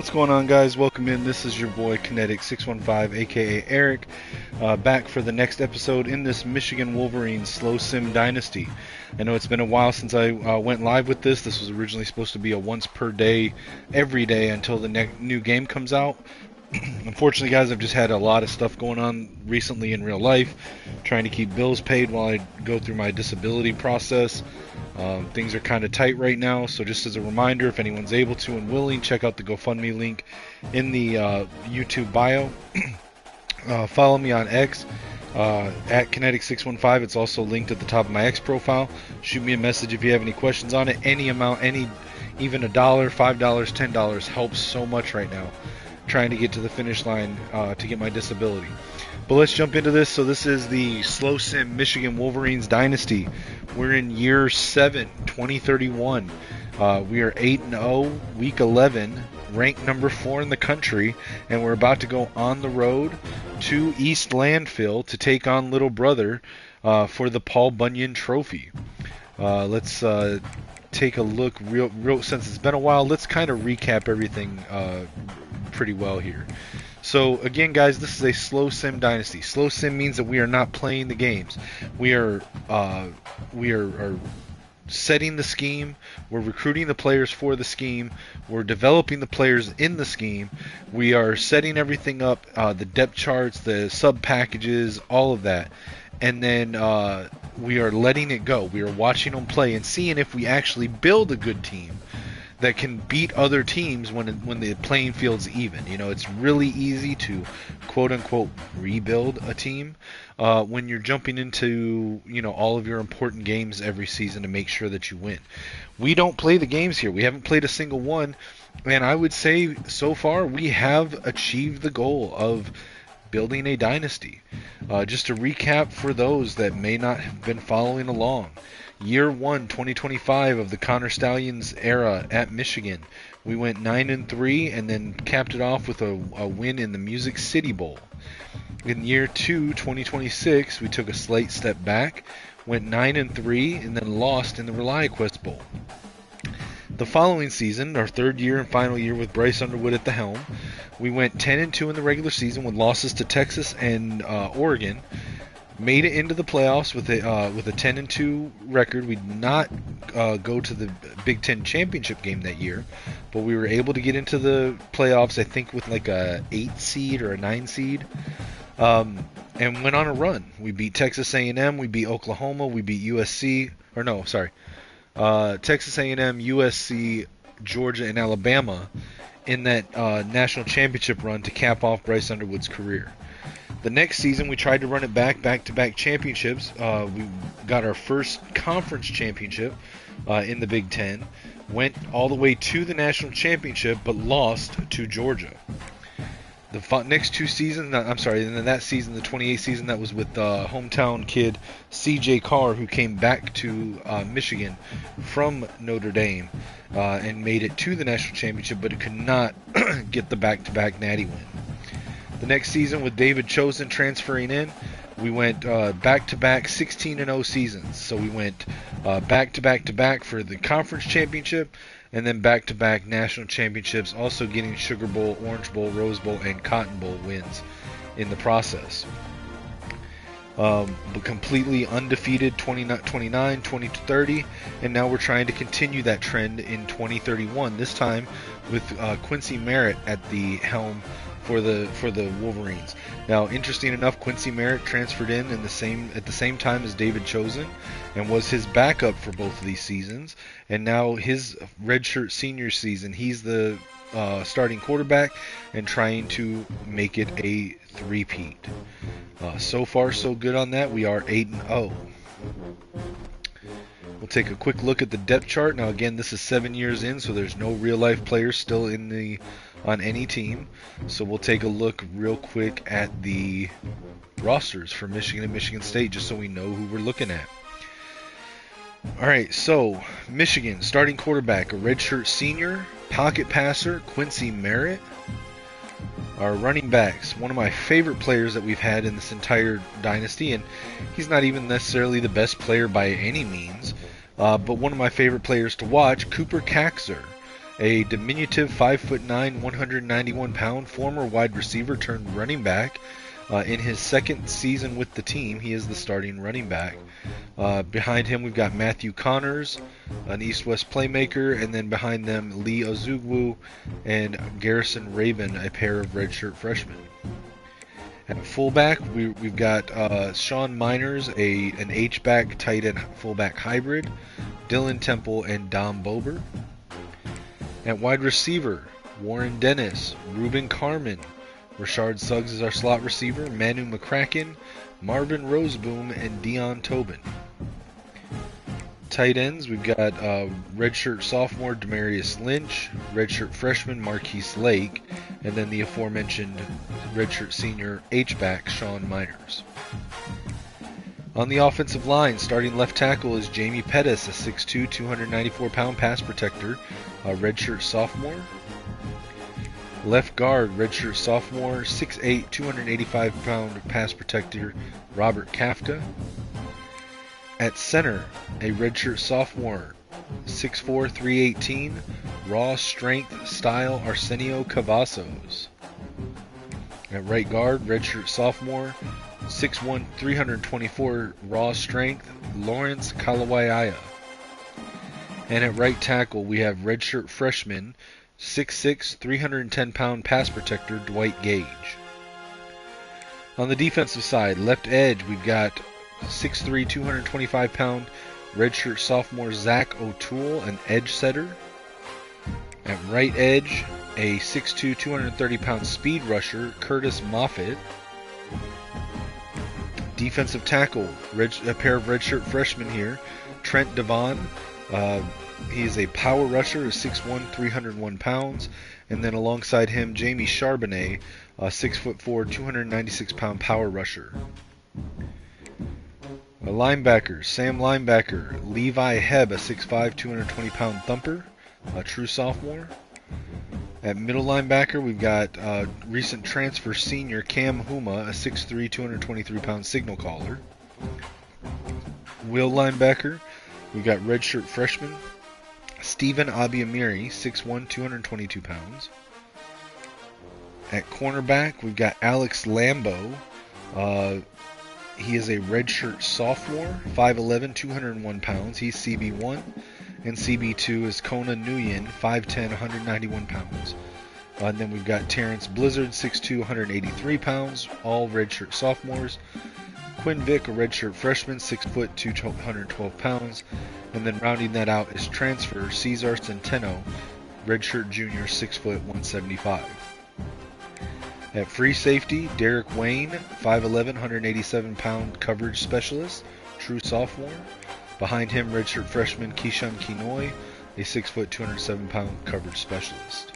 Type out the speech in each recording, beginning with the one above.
What's going on, guys? Welcome in. This is your boy Kinetic615, aka Eric, back for the next episode in this Michigan Wolverines Slow Sim Dynasty. I know it's been a while since I went live with this. This was originally supposed to be a once per day, every day until the new game comes out. Unfortunately, guys, I've just had a lot of stuff going on recently in real life, trying to keep bills paid while I go through my disability process. Things are kind of tight right now, so just as a reminder, if anyone's able to and willing, check out the GoFundMe link in the YouTube bio. Follow me on X at Kinetic615. It's also linked at the top of my X profile. Shoot me a message if you have any questions on it. Any amount, even $1, $5, $10 helps so much right now, trying to get to the finish line to get my disability. But let's jump into this. So this is the Slow Sim Michigan Wolverines Dynasty. We're in year 7, 2031. We are 8-0, week 11, ranked number 4 in the country, and we're about to go on the road to East Landfill to take on Little Brother for the Paul Bunyan Trophy. Let's take a look real since it's been a while. Let's kind of recap everything pretty well here. So again, guys, this is a slow sim dynasty. Slow sim means that we are not playing the games. We are setting the scheme. We're recruiting the players for the scheme. We're developing the players in the scheme. We are setting everything up, the depth charts, the sub packages, all of that. And then we are letting it go. We are watching them play and seeing if we actually build a good team that can beat other teams when the playing field's even. You know, it's really easy to quote-unquote rebuild a team when you're jumping into, you know, all of your important games every season to make sure that you win. We don't play the games here. We haven't played a single one, and I would say so far we have achieved the goal of building a dynasty. Just to recap for those that may not have been following along. Year 1, 2025 of the Connor Stallions era at Michigan. We went 9-3 and then capped it off with a win in the Music City Bowl. In year 2, 2026, we took a slight step back, went 9-3 and then lost in the ReliaQuest Bowl. The following season, our third year and final year with Bryce Underwood at the helm, we went 10-2 in the regular season with losses to Texas and Oregon. Made it into the playoffs with a 10-2 record. We did not go to the Big Ten championship game that year, but we were able to get into the playoffs, I think, with like a 8 seed or a 9 seed, and went on a run. We beat Texas A&M, we beat Oklahoma, we beat USC, or no, sorry, Texas A&M, USC, Georgia, and Alabama in that national championship run to cap off Bryce Underwood's career. The next season, we tried to run it back-to-back championships. We got our first conference championship in the Big Ten. Went all the way to the national championship, but lost to Georgia. The next two seasons, and then that season, the 28th season, that was with hometown kid C.J. Carr, who came back to Michigan from Notre Dame and made it to the national championship, but it could not get the back-to-back Natty win. The next season, with David Chosen transferring in, we went back-to-back 16-0 seasons. So we went back-to-back for the conference championship, and then back-to-back national championships, also getting Sugar Bowl, Orange Bowl, Rose Bowl, and Cotton Bowl wins in the process. But completely undefeated 2029, 2030, and now we're trying to continue that trend in 2031, this time with Quincy Merritt at the helm for the Wolverines. Now, interesting enough, Quincy Merritt transferred in at the same time as David Chosen, and was his backup for both of these seasons. And now his redshirt senior season, he's the starting quarterback and trying to make it a three-peat. So far, so good on that. We are 8-0. We'll take a quick look at the depth chart. Now, again, this is 7 years in, so there's no real-life players still on any team. So we'll take a look real quick at the rosters for Michigan and Michigan State, just so we know who we're looking at. All right, so Michigan starting quarterback, a redshirt senior, pocket passer, Quincy Merritt. Our running backs, one of my favorite players that we've had in this entire dynasty, and he's not even necessarily the best player by any means, but one of my favorite players to watch, Cooper Kaxer. a diminutive 5'9", 191-pound former wide receiver turned running back. In his second season with the team, he is the starting running back. Behind him, we've got Matthew Connors, an East-West playmaker, and then behind them, Lee Ozugwu and Garrison Rabin, a pair of redshirt freshmen. At fullback, we've got Sean Miners, an H-back tight end fullback hybrid, Dylan Temple, and Dom Bober. At wide receiver, Warren Dennis, Ruben Carmen, Rashard Suggs is our slot receiver, Manu McCracken, Marvin Roseboom, and Dion Tobin. Tight ends, we've got redshirt sophomore Demarius Lynch, redshirt freshman Marquise Lake, and then the aforementioned redshirt senior H-back Sean Miners. On the offensive line, starting left tackle is Jamie Pettis, a 6'2", 294-pound pass protector, a redshirt sophomore. Left guard, redshirt sophomore, 6'8", 285-pound pass protector, Robert Kafka. At center, a redshirt sophomore, 6'4", 318, raw strength style Arsenio Cavazos. At right guard, redshirt sophomore, 6'1", 324 raw strength, Lawrence Kalawaiaya. And at right tackle, we have redshirt freshman, 6'6", 310-pound pass protector, Dwight Gage. On the defensive side, left edge, we've got 6'3", 225-pound redshirt sophomore Zach O'Toole, an edge setter. At right edge, a 6'2", 230-pound speed rusher, Curtis Moffitt. Defensive tackle, a pair of redshirt freshmen here, Trent Devon. He is a power rusher, 6'1", 301 pounds. And then alongside him, Jamie Charbonnet, a 6'4", 296-pound power rusher. Linebackers, Sam Linebacker, Levi Hebb, a 6'5", 220-pound thumper, a true sophomore. At middle linebacker, we've got recent transfer senior Cam Huma, a 6'3", 223-pound signal caller. Will linebacker, we've got redshirt freshman Stephen Abiamiri, 6'1", 222 pounds. At cornerback, we've got Alex Lambo. He is a redshirt sophomore, 5'11", 201 pounds. He's CB1. And CB2 is Kona Nguyen, 5'10", 191 pounds. And then we've got Terrence Blizzard, 6'2", 183 pounds, all redshirt sophomores. Quinn Vick, a redshirt freshman, 6 foot, 212 pounds. And then rounding that out is transfer Cesar Centeno, redshirt junior, 6 foot, 175. At free safety, Derek Wayne, 5'11", 187-pound coverage specialist, true sophomore. Behind him, redshirt freshman Keyshawn Kenoy, a 6 foot, 207-pound coverage specialist.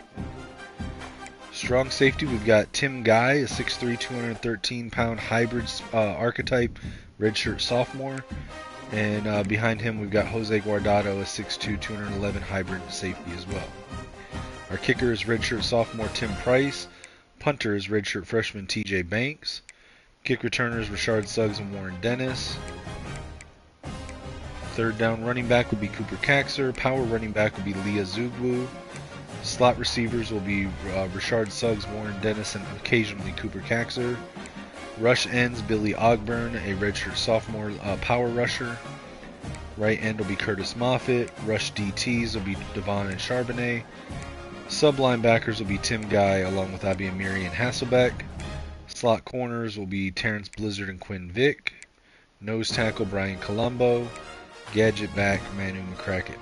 Strong safety, we've got Tim Guy, a 6'3", 213-pound hybrid archetype, redshirt sophomore. And behind him, we've got Jose Guardado, a 6'2", 211 hybrid safety as well. Our kicker is redshirt sophomore Tim Price. Punter is redshirt freshman TJ Banks. Kick returners Rashard Suggs and Warren Dennis. Third down running back will be Cooper Caxer. Power running back will be Leah Zugwu. Slot receivers will be Rashard Suggs, Warren Dennis, and occasionally Cooper Caxer. Rush ends Billy Ogburn, a redshirt sophomore power rusher. Right end will be Curtis Moffitt. Rush DTs will be Devon and Charbonnet. Sub linebackers will be Tim Guy along with Abiamiri and Hasselbeck. Slot corners will be Terrence Blizzard and Quinn Vick. Nose tackle Brian Colombo. Gadget back Manu McCracken.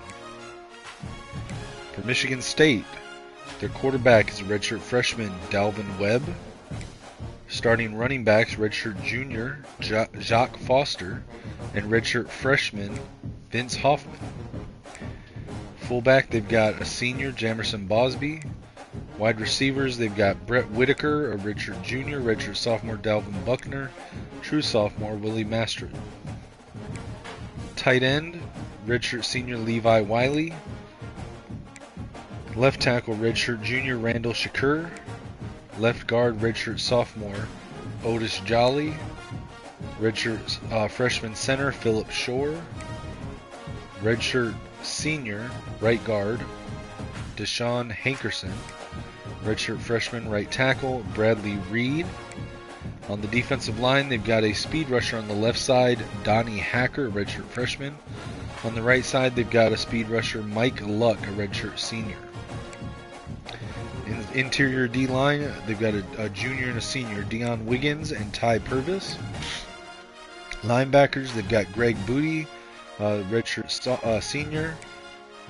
For Michigan State, their quarterback is redshirt freshman Dalvin Webb. Starting running backs, redshirt junior Jacques Foster and redshirt freshman Vince Hoffman. Fullback, they've got a senior Jamerson Bosby. Wide receivers, they've got Brett Whitaker, a redshirt junior, redshirt sophomore Dalvin Buckner, true sophomore Willie Mastrid. Tight end, redshirt senior Levi Wiley. Left tackle, redshirt junior Randall Shakur. Left guard, redshirt sophomore Otis Jolly. Redshirt freshman center Philip Shore. Redshirt senior right guard Deshaun Hankerson, redshirt freshman, right tackle. Bradley Reed. On the defensive line, they've got a speed rusher on the left side, Donnie Hacker, redshirt freshman. On the right side, they've got a speed rusher, Mike Luck, a redshirt senior. In interior D-line, they've got a junior and a senior, Deion Wiggins and Ty Purvis. Linebackers, they've got Greg Booty, redshirt senior.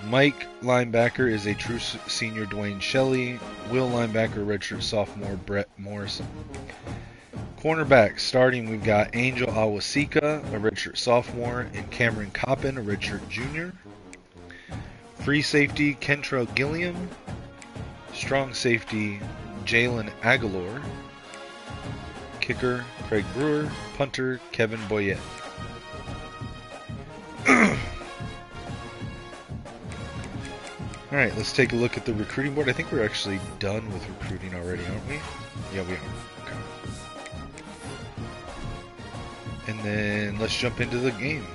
Mike linebacker is a true senior, Dwayne Shelley. Will linebacker, redshirt sophomore, Brett Morrison. Cornerback starting, we've got Angel Awasika, a redshirt sophomore, and Cameron Coppin, a redshirt junior. Free safety, Kentrell Gilliam. Strong safety, Jalen Aguilar. Kicker, Craig Brewer. Punter, Kevin Boyette. Alright, let's take a look at the recruiting board. I think we're actually done with recruiting already, aren't we? Yeah, we are. Okay. And then let's jump into the game.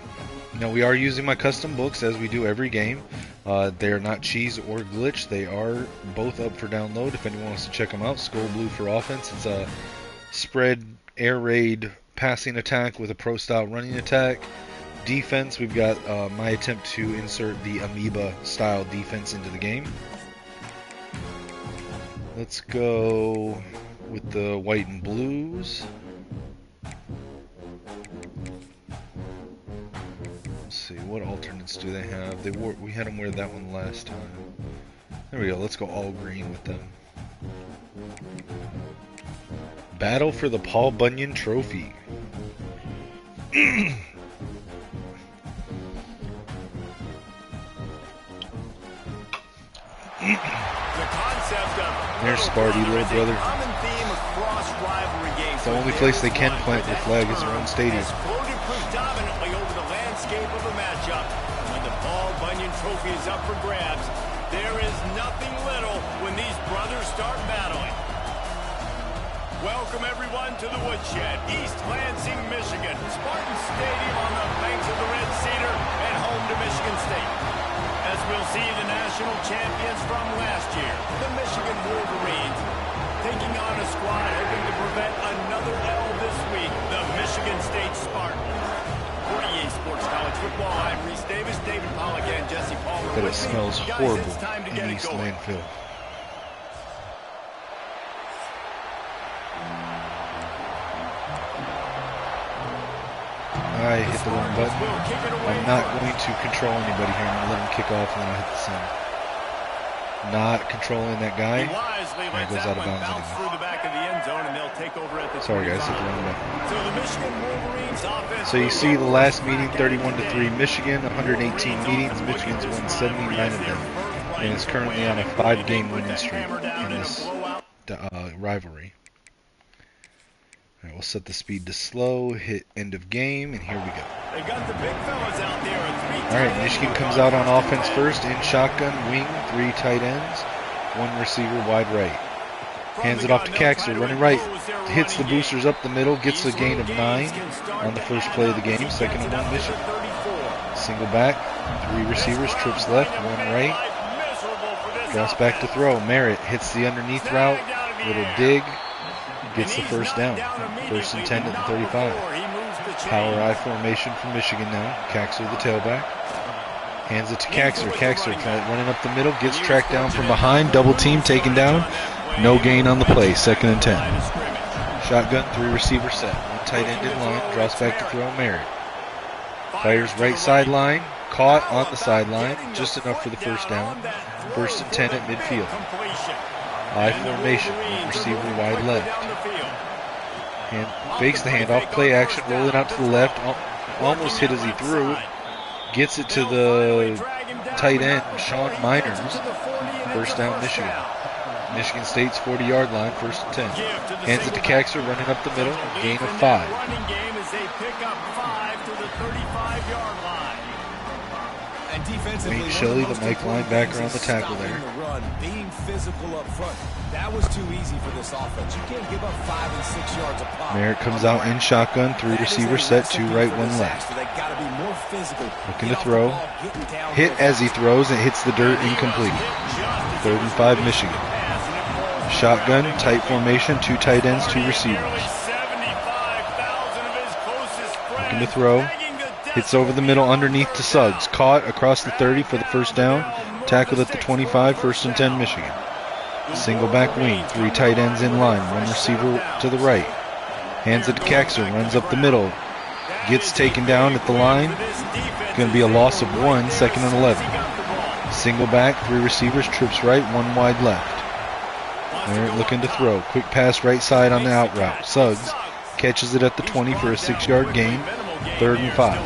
Now, we are using my custom books as we do every game. They are not cheese or glitch. They are both up for download if anyone wants to check them out. Skull Blue for offense. It's a spread air raid passing attack with a pro style running attack. Defense, we've got my attempt to insert the amoeba style defense into the game. Let's go with the white and blues. Let's see, what alternates do they have? We had them wear that one last time. There we go, let's go all green with them. Battle for the Paul Bunyan Trophy. There's Sparty, little brother. It's the only place they can plant their flag is their own stadium. Predominantly over the landscape of the matchup. When the Paul Bunyan Trophy is up for grabs, there is nothing little when these brothers start battling. Welcome everyone to the Woodshed, East Lansing, Michigan. Spartan Stadium on the banks of the Red Cedar and home to Michigan State. As we'll see the national champions from last year, the Michigan Wolverines, taking on a squad hoping to prevent another L this week, the Michigan State Spartans. For EA Sports College Football, I'm Reese Davis, David Pollack, and Jesse Palmer. But it smells horrible in East Landfill. I hit the wrong button. I'm not going to control anybody here. I'm going to let him kick off and then I'll hit the center. Not controlling that guy. And it goes out of bounds anyway. Sorry guys, hit the wrong button. So you see the last meeting, 31-3 Michigan, 118 meetings. Michigan's won 79 of them. And is currently on a 5-game winning streak in this rivalry. Alright, we'll set the speed to slow, hit end of game, and here we go. Alright, Michigan comes out on offense first, in shotgun, wing, 3 tight ends, 1 receiver, wide right. Hands it off to Caxter, running right, hits the boosters up the middle, gets a gain of 9 on the first play of the game, 2nd and 1 Michigan. Single back, 3 receivers, trips left, 1 right. Drops back to throw, Merritt hits the underneath route, little dig. Gets the first down. 1st and 10 at the 35. Power I formation from Michigan now. Caxter the tailback. Hands it to Caxter. Caxter running up the middle. Gets tracked down from behind. Double team taken down. No gain on the play. 2nd and 10. Shotgun, 3 receiver set. 1 tight end in line. Drops back to throw. Merritt. Fires right sideline. Caught on the sideline. Just enough for the first down. 1st and 10 at midfield. I formation, receiver wide left. And fakes the handoff, play action, rolling out to the left, almost hit as he threw. Gets it to the tight end, Sean Miners. 1st down Michigan. Michigan State's 40-yard line, 1st and 10. Hands it to Caxter, running up the middle, gain of 5. Wayne Shelley, the Mike linebacker on the tackle there. Being physical up front. That was too easy for this offense. You can't give up 5 and 6 yards a pop. Merritt comes out in shotgun, 3 receivers set, 2 right, 1 left. Looking to throw. Hit as he throws, and hits the dirt, incomplete. 3rd and 5 Michigan. Shotgun, tight formation, 2 tight ends, 2 receivers. Looking to throw. Hits over the middle underneath to Suggs. Caught across the 30 for the first down. Tackled at the 25, 1st and 10 Michigan. Single back wing, 3 tight ends in line, 1 receiver to the right. Hands it to Kaxer, runs up the middle. Gets taken down at the line. Going to be a loss of 1, 2nd and 11. Single back, 3 receivers, trips right, 1 wide left. Merritt looking to throw. Quick pass right side on the out route. Suggs catches it at the 20 for a 6-yard gain. 3rd and 5.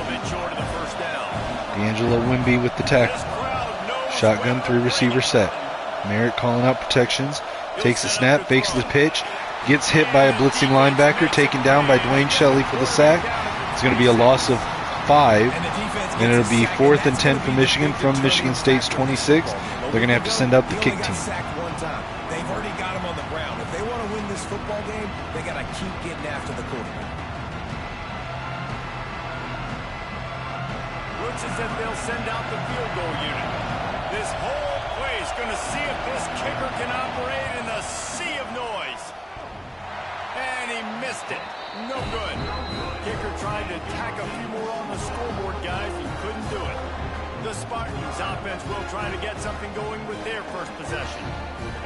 D'Angelo Wimby with the tackle. Shotgun, 3 receiver set. Merritt calling out protections. Takes a snap, fakes the pitch. Gets hit by a blitzing linebacker. Taken down by Dwayne Shelley for the sack. It's going to be a loss of 5. And it'll be 4th and 10 for Michigan from Michigan State's 26. They're going to have to send out the kick team. They've already got him on the ground. If they want to win this football game, they got to keep getting after the quarterback. Looks as if they'll send out the field goal unit. This whole place going to see if this kicker can operate in the sea of noise. And he missed it. No good. Kicker tried to tack a few more on the scoreboard, guys. He couldn't do it. The Spartans offense will try to get something going with their first possession.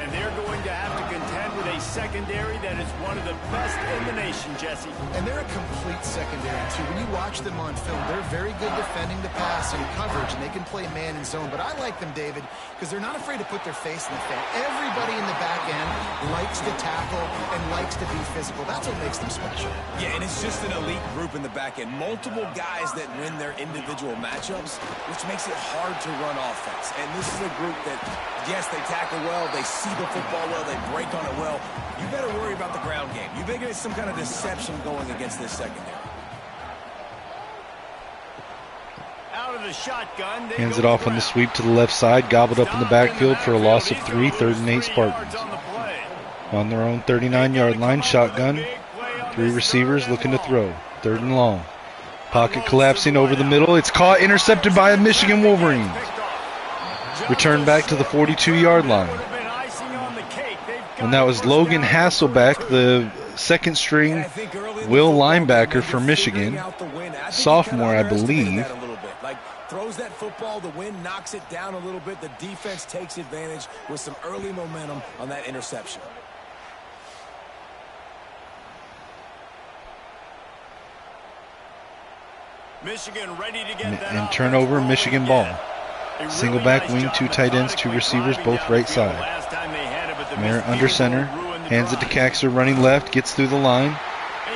And they're going to have to contend with a secondary that is one of the best in the nation, Jesse. And they're a complete secondary, too. When you watch them on film, they're very good defending the pass and coverage, and they can play man and zone. But I like them, David, because they're not afraid to put their face in the fan. Everybody in the back end likes to tackle and likes to be physical. That's what makes them special. Yeah, and it's just an elite group in the back end. Multiple guys that win their individual matchups, which makes it hard to run offense. And this is a group that, yes, they tackle well, they see the football well, they break on it well. You better worry about the ground game. You better get some kind of deception going against this secondary. Out of the shotgun. Hands it off on the sweep to the left side. Gobbled up in the backfield for a loss of 3, 3rd and 8 Spartans. On their own 39-yard line, shotgun. 3 receivers looking to throw. 3rd and long. Pocket collapsing over the middle. It's caught, intercepted by a Michigan Wolverines. Returned back to the 42-yard line. And that was Logan Hasselbeck, the 2nd string will linebacker for Michigan. Sophomore, I believe. Throws that football, the wind knocks it down a little bit. The defense takes advantage with some early momentum on that interception. Michigan ready to get that and turnover, Michigan ball. Single back wing, 2 tight ends, 2 receivers, both right side. Merritt under center, hands it to Kaxer, running left, gets through the line.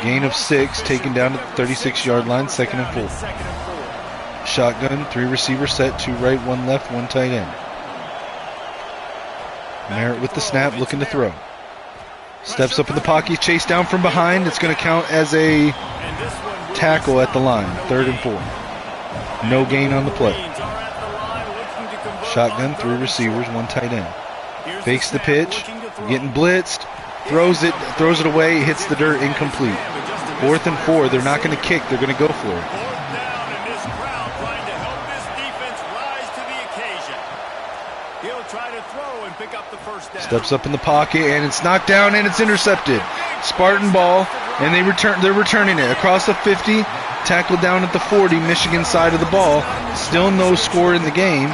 Gain of 6, taken down to the 36-yard line, 2nd and 4. Shotgun, 3 receivers set, 2 right, 1 left, 1 tight end. Merritt with the snap, looking to throw. Steps up in the pocket, chased down from behind. It's going to count as a tackle at the line, 3rd and 4. No gain on the play. Shotgun, 3 receivers, 1 tight end. Fakes the pitch, getting blitzed, throws it away, hits the dirt, incomplete. 4th and 4, they're not going to kick, they're going to go for it. Steps up in the pocket, and it's knocked down, and it's intercepted. Spartan ball, and they're returning it across the 50, tackled down at the 40, Michigan side of the ball. Still no score in the game.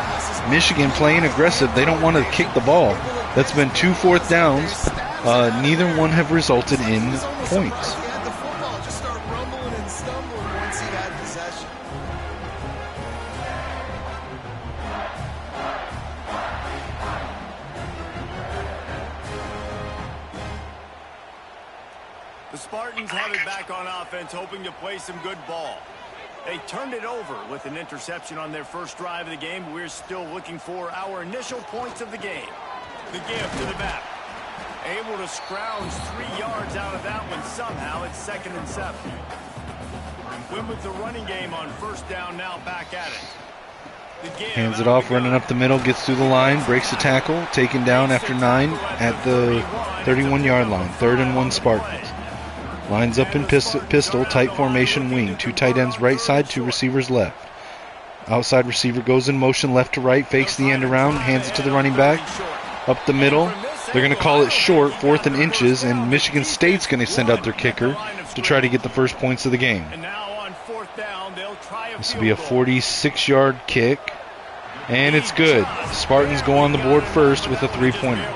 Michigan playing aggressive. They don't want to kick the ball. That's been 2 4th downs. Neither one have resulted in points. The Spartans have it back on offense, hoping to play some good ball. They turned it over with an interception on their first drive of the game. We're still looking for our initial points of the game. The give to the back. Able to scrounge 3 yards out of that one somehow. It's 2nd and 7. Win with the running game on 1st down, now back at it. Hands it off, running up the middle, gets through the line, breaks the tackle, taken down after 9 at the 31-yard line. 3rd and 1 Spartans. Lines up in pistol, tight formation wing. 2 tight ends right side, 2 receivers left. Outside receiver goes in motion left to right, fakes the end around, hands it to the running back. up the middle. They're going to call it short, 4th and inches, and Michigan State's going to send out their kicker to try to get the first points of the game. This will be a 46-yard kick, and it's good. Spartans go on the board first with a 3-pointer.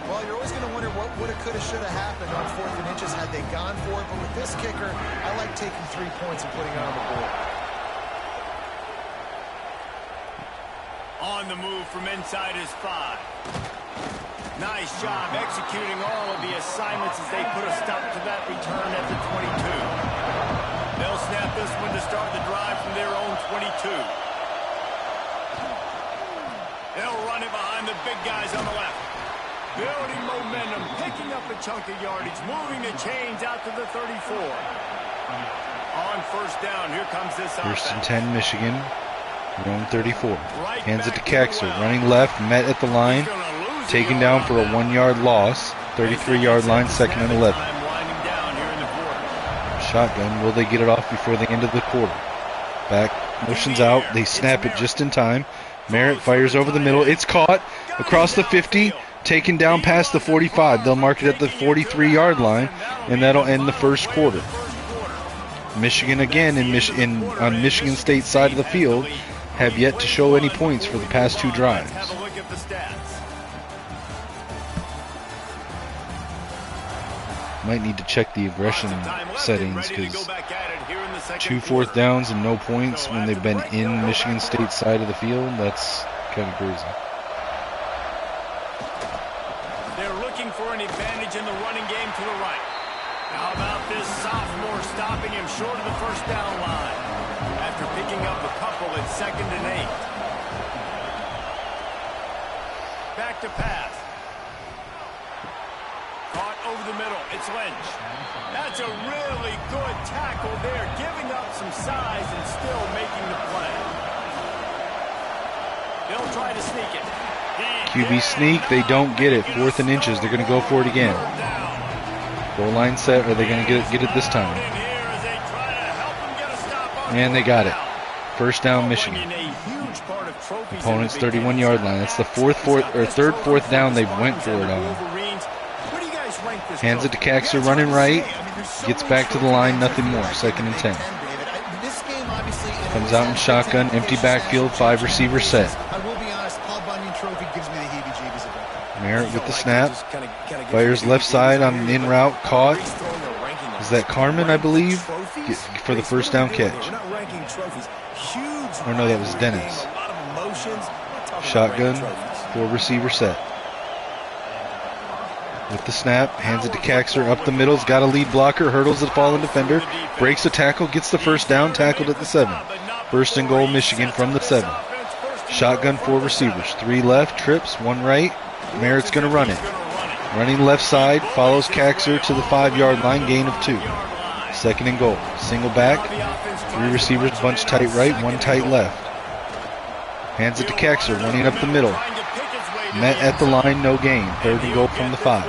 Well, you're always going to wonder what woulda, coulda, shoulda happened on 4th and inches had they gone for it, but with this kicker, I like taking 3 points and putting it on the board. On the move from inside his 5. Nice job executing all of the assignments as they put a stop to that return at the 22. They'll snap this one to start the drive from their own 22. They'll run it behind the big guys on the left. Building momentum, picking up a chunk of yardage, moving the chains out to the 34. On first down, here comes this offense. 1st and 10, Michigan. Their own 34. Hands it to Kaxer. Running left, met at the line. Taken down for a 1-yard loss. 33-yard line, 2nd and 11. Shotgun. Will they get it off before the end of the quarter? Back motions out. They snap it just in time. Merritt fires over the middle. It's caught across the 50. Taken down past the 45. They'll mark it at the 43-yard line, and that'll end the first quarter. Michigan again on Michigan State's side of the field have yet to show any points for the past 2 drives. Might need to check the aggression settings because 2 4th downs and no points when they've been in Michigan State's side of the field, that's kind of crazy. They're looking for an advantage in the running game to the right. How about this sophomore stopping him short of the first down line after picking up a couple at 2nd and 8. Back to pass. Caught over the middle. It's Lynch. That's a really good tackle there, giving up some size and still making the play. They'll try to sneak it. QB sneak, they don't get it. 4th and inches, they're going to go for it again. Goal line set, are they going to get it this time? And they got it. First down, Michigan. Opponent's 31-yard line. That's the third, 4th down they went for it on. Hands it to Kaxer, running right. Gets back to the line, nothing more. 2nd and 10. Comes out in shotgun, empty backfield, 5 receiver set. Merritt with the snap. Fires left side on an in route, caught. Is that Carmen, I believe, for the first down catch? Or no, that was Dennis. Shotgun, 4 receiver set. With the snap, hands it to Kaxer, up the middle's got a lead blocker, hurdles the fallen defender, breaks a tackle, gets the first down, tackled at the 7. 1st and goal, Michigan from the 7. Shotgun, 4 receivers, 3 left, trips, 1 right. Merritt's going to run it. Running left side, follows Kaxer to the 5-yard line, gain of 2. 2nd and goal, single back, 3 receivers, bunch tight right, 1 tight left. Hands it to Kaxer, running up the middle. Met at the line, no gain. 3rd and goal from the 5.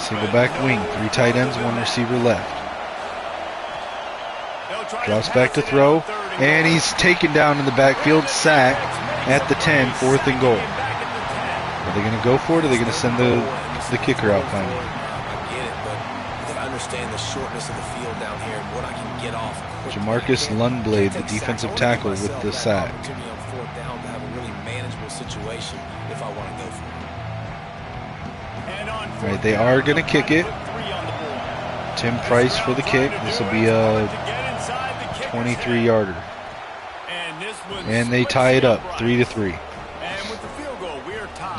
Single back wing, 3 tight ends, 1 receiver left. Drops back to throw, and he's taken down in the backfield, sack at the 10, 4th and goal. Are they going to go for it, or are they going to send the kicker out finally? I get it, but I understand the shortness of the field down here and what I can get off. Jamarcus Lundblade, the defensive tackle, with the sack. Situation if I want to go for it. All right, they are going to kick it. Tim Price for the kick. This will be a 23-yarder. And they tie it up, 3-3.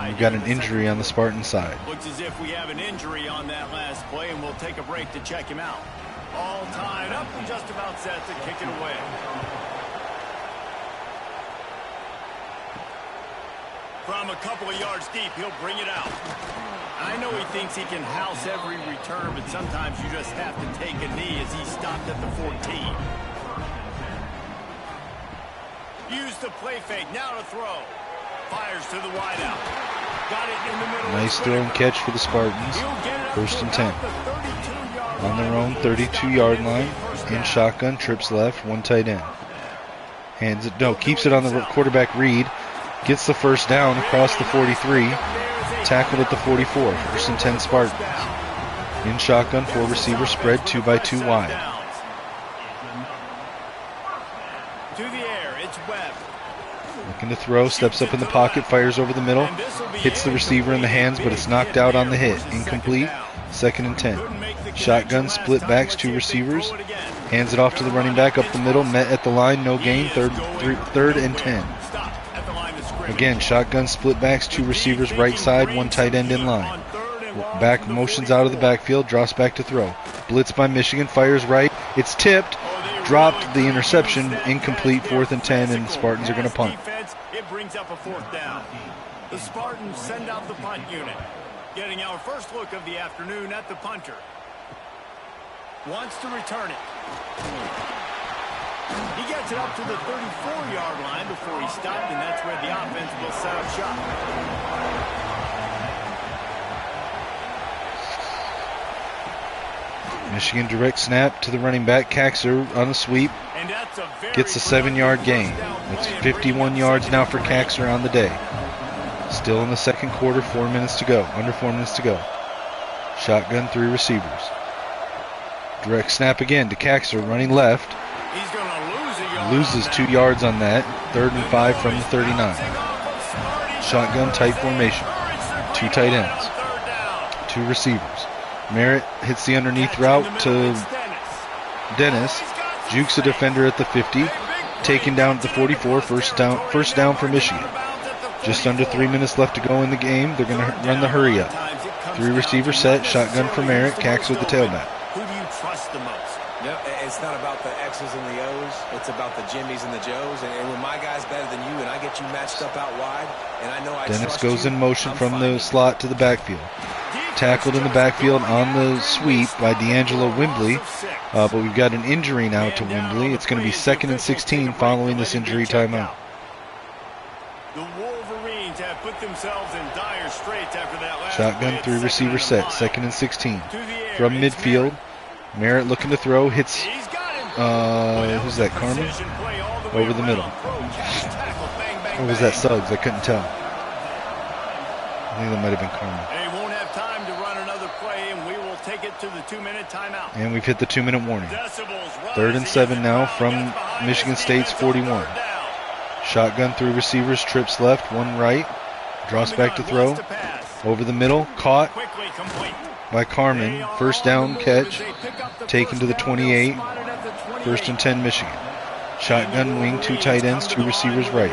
We've got an injury on the Spartan side. Looks as if we have an injury on that last play, and we'll take a break to check him out. All tied up and just about set to kick it away. From a couple of yards deep, he'll bring it out. I know he thinks he can house every return, but sometimes you just have to take a knee as he stopped at the 14. Use the play fake, now to throw. Fires to the wideout. Got it in the middle. Nice throw and catch for the Spartans. 1st and 10. On their own 32-yard line. In shotgun, trips left, 1 tight end. Hands it, no, keeps it on the quarterback read. Gets the first down across the 43. Tackled at the 44. First and 10 Spartans. In shotgun, 4 receiver spread, 2 by 2 wide. To the air, it's Webb. Looking to throw, steps up in the pocket, fires over the middle. Hits the receiver in the hands, but it's knocked out on the hit. Incomplete. Second and 10. Shotgun, split backs, 2 receivers. Hands it off to the running back up the middle. Met at the line, no gain. Third and 10. Again, shotgun, split backs, 2 receivers right side, 1 tight end in line. Back motions out of the backfield, drops back to throw. Blitz by Michigan, fires right. It's tipped. Dropped the interception. Incomplete. 4th and 10, and the Spartans are going to punt. It brings up a 4th down. The Spartans send out the punt unit. Getting our first look of the afternoon at the punter. Wants to return it. He gets it up to the 34-yard line before he stopped, and that's where the offense will set up shop. Michigan direct snap to the running back. Caxer on a sweep. Gets a 7-yard gain. That's 51 yards now for Caxer on the day. Still in the second quarter, 4 minutes to go. Under 4 minutes to go. Shotgun, 3 receivers. Direct snap again to Caxer, running left. He's going to lose a yard. Loses 2 yards on that. 3rd and 5 from the 39. Shotgun, tight formation. 2 tight ends. 2 receivers. Merritt hits the underneath route to Dennis. Jukes a defender at the 50. Taken down at the 44. First down for Michigan. Just under 3 minutes left to go in the game. They're going to run the hurry up. 3 receiver set. Shotgun for Merritt. Cax with the tailback. Who do you trust the most? Yep, it's not about the X's and the O's. It's about the Jimmies and the Joes. And when my guy's better than you and I get you matched up out wide, and I know I Dennis trust goes you, in motion I'm from fine. the slot to the backfield. Tackled in the backfield on the sweep by D'Angelo Wimbley. But we've got an injury now to Wimbley. It's going to be 2nd and 16 following this injury timeout. The Wolverines have put themselves in dire straits after that last Shotgun, play. 3 It's receiver second and set. 9. 2nd and 16. To the air, From it's midfield. Merritt looking to throw. Hits, He's got him. who's that, Carmen? Precision play all the way Over the middle. around. Approach, tackle, bang, bang, Or was bang. that Suggs? I couldn't tell. I think that might have been Carmen. They won't have time to run another play, and we will take it to the 2-minute timeout. And we've hit the 2-minute warning. Decibels 3rd and 7 now from Gets behind Michigan his State's defense on 41. 3rd down. Shotgun, 3 receivers, trips left, 1 right. Drops back to throw. Wants to pass. Over the middle, caught Quickly complete. by Carmen. First down catch. Taken to the 28. 1st and 10 Michigan. Shotgun wing, 2 tight ends, 2 receivers right.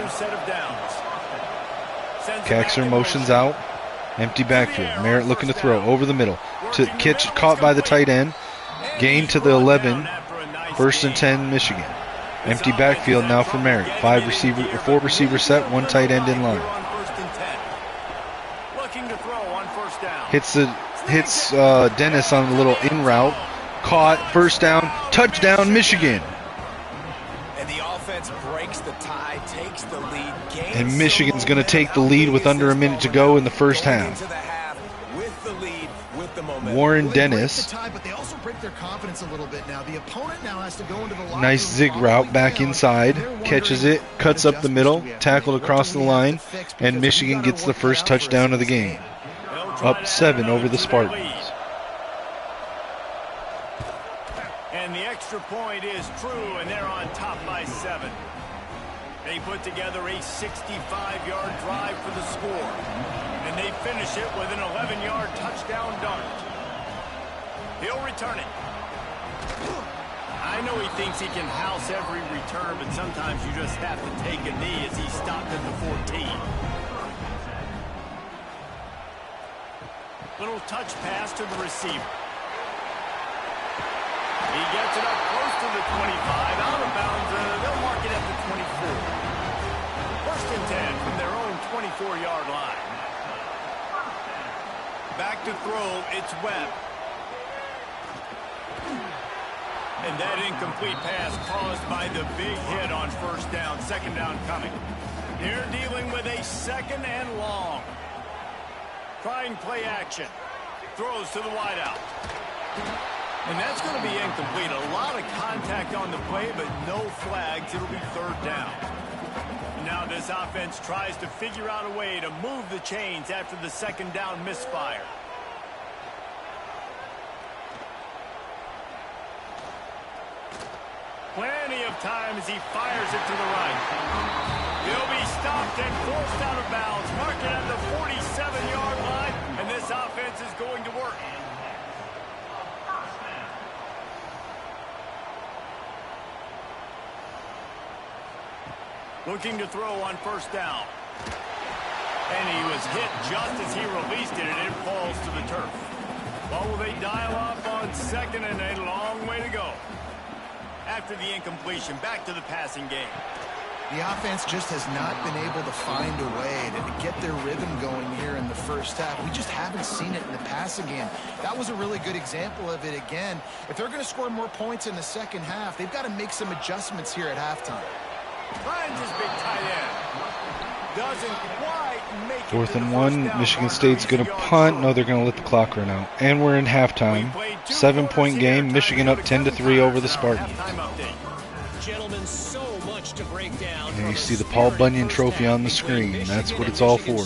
Caxer motions out. Empty backfield. Merritt looking to throw. Over the middle. To catch, caught by the tight end. Gain to the 11. 1st and 10 Michigan. Empty backfield now for Merritt. 4 receiver set, 1 tight end in line. Hits Dennis on a little in route. Caught. First down. Touchdown Michigan. And the offense breaks the tie, takes the lead, gains And Michigan's going to take the lead with under a minute to go in the first half. with the lead, with the momentum. Warren Well, they break Dennis. the tie, but they also break their confidence a little bit now. The opponent now has to go into the locker Nice room zig route following back down. inside. They're wondering Catches it. Cuts what up the middle. adjustments do we have to Tackled make? across the What do we have line. to fix? Because And we Michigan gotta gets the work first that out for us touchdown in of the this game. Up 7 over the Spartans. And the extra point is true, and they're on top by 7. They put together a 65-yard drive for the score, and they finish it with an 11-yard touchdown dart. He'll return it. I know he thinks he can house every return, but sometimes you just have to take a knee as he stopped at the 14. Little touch pass to the receiver. He gets it up close to the 25, out of bounds. They'll mark it at the 24. 1st and 10 from their own 24-yard line. Back to throw, it's Webb. And that incomplete pass caused by the big hit on 1st down, 2nd down coming. They're dealing with a 2nd and long. Trying play action. Throws to the wideout. And that's going to be incomplete. A lot of contact on the play, but no flags. It'll be third down. Now this offense tries to figure out a way to move the chains after the second down misfire. Plenty of time as he fires it to the right. He'll be stopped and forced out of bounds. Mark it at the 47-yard line, and this offense is going to work. Looking to throw on first down. And he was hit just as he released it, and it falls to the turf. Well, will they dial up on second, and a long way to go. After the incompletion, back to the passing game. The offense just has not been able to find a way to get their rhythm going here in the first half. We just haven't seen it in the passing game. That was a really good example of it again. If they're going to score more points in the second half, they've got to make some adjustments here at halftime. Finds his big tight end. Doesn't quite make it. 4th to and the 1. first down. Michigan State's going to punt. No, they're going to let the clock run out. And we're in halftime. 7-point game. Michigan up 10-3 over the Spartans. Gentlemen, so much to break down. And you see the Paul Bunyan trophy on the screen. That's what it's all for.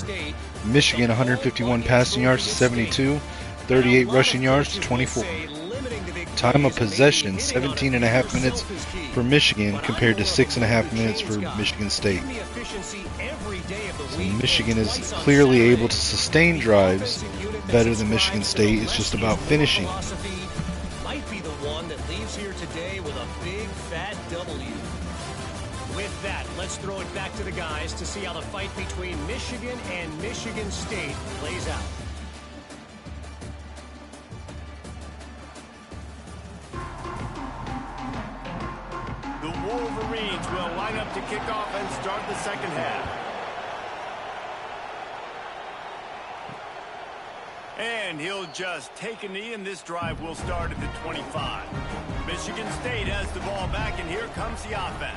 Michigan 151 passing yards to 72. 38 rushing yards to 24. Time of possession, 17.5 minutes for Michigan compared to 6.5 minutes for Michigan State. So Michigan is clearly able to sustain drives better than Michigan State. It's just about finishing. Might be the one that leaves here today with a big fat W. With that, let's throw it back to the guys to see how the fight between Michigan and Michigan State plays out. The Wolverines will line up to kick off and start the second half. And he'll just take a knee, and this drive will start at the 25. Michigan State has the ball back, and here comes the offense.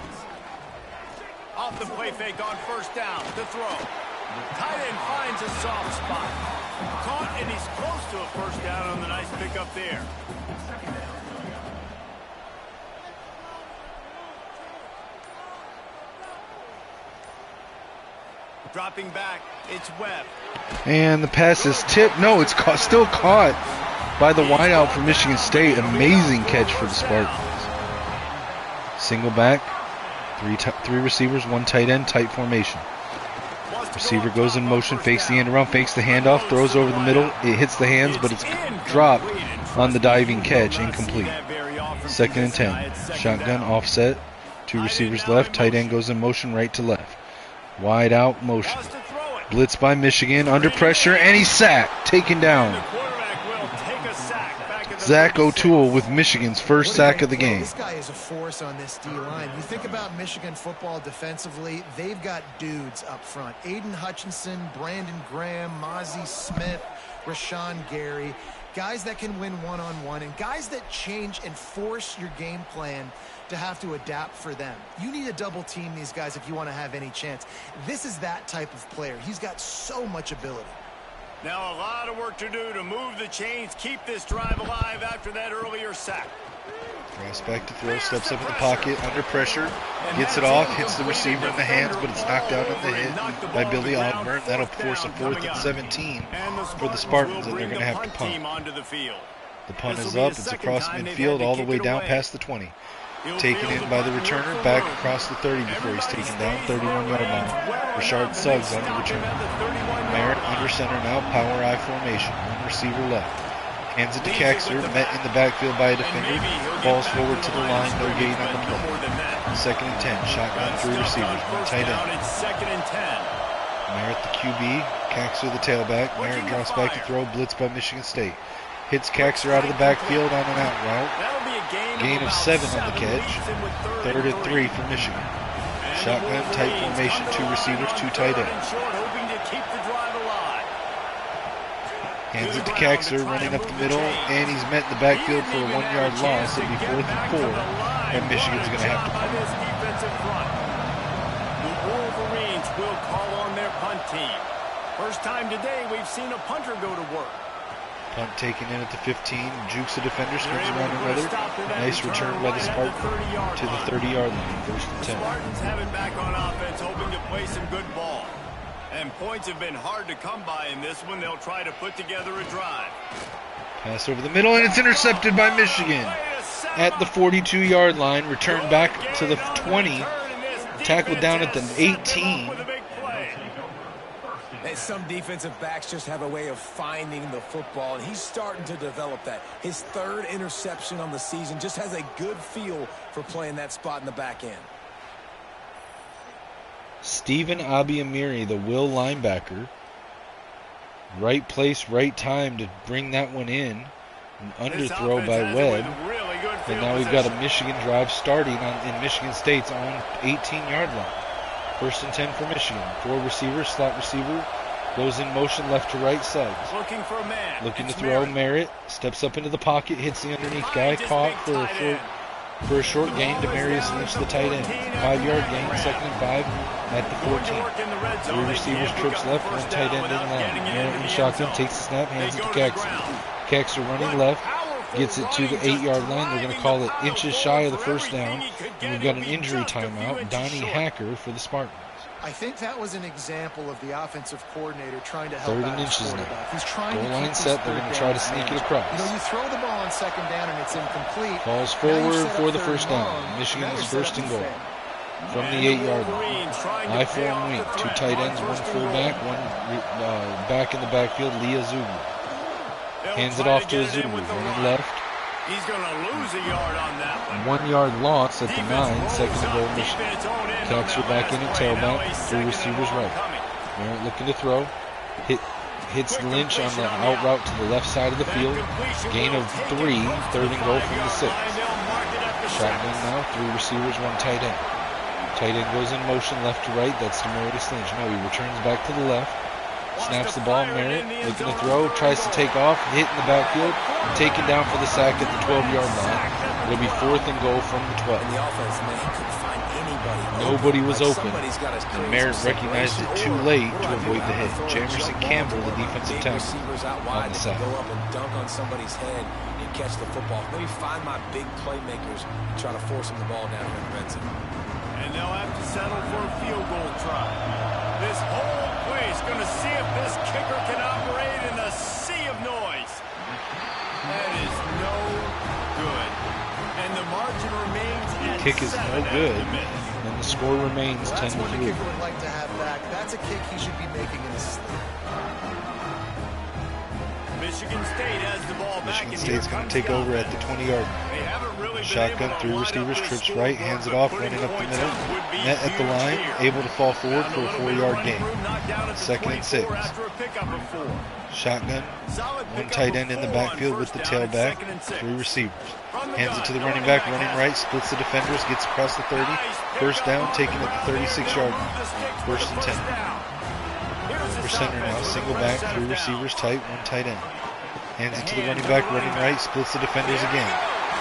Off the play fake on first down, the throw. Tight end finds a soft spot. Caught, and he's close to a first down on the nice pickup there. Dropping back, it's Webb. And the pass is tipped. No, it's still caught by the wideout for Michigan State. Amazing catch for the Spartans. Single back, three receivers, one tight end, tight formation. Receiver goes in motion, fakes the end around, fakes the handoff, throws over the middle. It hits the hands, but it's dropped on the diving catch, incomplete. 2nd and 10. Shotgun offset. 2 receivers left. Tight end goes in motion, right to left. Wide out motion. Blitz by Michigan, under pressure, and he's sacked, taken down. Zach O'Toole with Michigan's first sack of the game. This guy is a force on this D-line. You think about Michigan football defensively, they've got dudes up front. Aiden Hutchinson, Brandon Graham, Mozzie Smith, Rashawn Gary. Guys that can win one-on-one and guys that change and force your game plan to have to adapt for them. You need to double team these guys if you want to have any chance. This is that type of player. He's got so much ability. Now a lot of work to do to move the chains, keep this drive alive after that earlier sack. Cross back to throw, steps up in the pocket, under pressure, gets it off, hits the receiver in the hands, but it's knocked out on the hit by Billy Ogburn. That'll force a 4th and 17 for the Spartans, and they're going to have to punt. The punt is up, it's across midfield all the way down past the 20. Taken in by the returner, back across the 30 before he's taken down, 31-yard line. Rashard Suggs on the return. Merritt under center now, power I formation. One receiver left. Hands it to Kaxer, met in the backfield by a defender. Falls forward to the line, no gain on the play. 2nd and 10, shotgun, 3 receivers, one tight end. Merritt the QB, Kaxer the tailback. Merritt drops back to throw, blitz by Michigan State. Hits Kaxer out of the backfield on an out route. Gain of 7 on the catch. 3rd and 3 for Michigan. Shotgun, tight formation, 2 receivers, 2 tight ends. Hands it to Kaxer, running up the middle, and he's met in the backfield for a 1-yard loss. It'll be 4th and 4, and Michigan's going to have to punt. The Wolverines will call on their punt team. First time today we've seen a punter go to work. Punt taken in at the 15. Jukes the defender, spins around another. Nice return by the Spartans to the 30-yard line. First and 10. Spartans have it back on offense, hoping to play some good ball. And points have been hard to come by in this one. They'll try to put together a drive. Pass over the middle, and it's intercepted by Michigan at the 42-yard line. Returned back to the 20. Tackled down at the 18. And some defensive backs just have a way of finding the football, and he's starting to develop that. His third interception on the season, just has a good feel for playing that spot in the back end. Stephen Abiamiri, the will linebacker. Right place, right time to bring that one in. An underthrow by Webb. And now we've got a Michigan drive starting in Michigan State's own 18-yard line. First and 10 for Michigan. 4 receivers, slot receiver. Goes in motion left to right side. Looking for a man. Looking to throw. Merritt steps up into the pocket, hits the underneath guy. Caught for a short gain. Demarius Lynch, the tight end. 5-yard gain, 2nd and 5 at the 14. 3 receivers, trips left, 1 tight end in line. Merritt in shotgun, takes the snap, hands it to Caxton. Caxton running left, gets it to the 8-yard line. They're going to call it inches shy of the first down. And we've got an injury timeout. Donnie Hacker for the Spartans. I think that was an example of the offensive coordinator trying to help 3rd out and his inches now. quarterback. He's trying Goal to line keep set. They're going to try to sneak it across. You know, you throw the ball on 2nd down and it's incomplete. Falls forward for the first down. Michigan's first and goal from the 8-yard line. I form weak. 2 tight ends, 1 fullback, 1 back in the backfield. Leah Zubu hands it off to Zubu. Running left. He's going to lose a yard on that one. 1-yard loss at the 9. Second and goal, Michigan. Caxton back in at tailback. 3 receivers right. Merritt looking to throw. Hits Lynch on the out route to the left side of the field. Gain of 3. 3rd and goal from the 6. Shotgun now. 3 receivers, 1 tight end. Tight end goes in motion left to right. That's Demarius Lynch. No, he returns back to the left. Snaps the ball. Merritt looking to throw. Tries to take off. Hit in the backfield. Taken down for the sack at the 12-yard line. It'll be 4th and goal from the 12. And the offense, man, he couldn't find anybody. Nobody was open. And Merritt recognized it too late to avoid the hit. Jamerson Campbell, the defensive tackle, on the side. Go up and dunk on somebody's head and catch the football. Maybe find my big playmakers and try to force them the ball down here in the red zone. And they'll have to settle for a field goal try. This whole place going to see if this kicker can operate in the sea of noise. That is no good. And the margin remains at Kick is no good. And the score remains 10-3. That's what the kicker would like to have back. That's a kick he should be making in his sleep. Michigan State has the ball back. Michigan State's going to take over at the 20-yard line. Shotgun, 3 receivers, trips right, hands it off, running up the middle. Net at the line, able to fall forward for a 4-yard gain. 2nd and 6. Shotgun, 1 tight end in the backfield with the tailback, 3 receivers. Hands it to the running back, running right, splits the defenders, gets across the 30. First down, taken at the 36-yard line. 1st and 10. For center now, single back, 3 receivers tight, 1 tight end. Hands it to the running back, running right, splits the defenders again.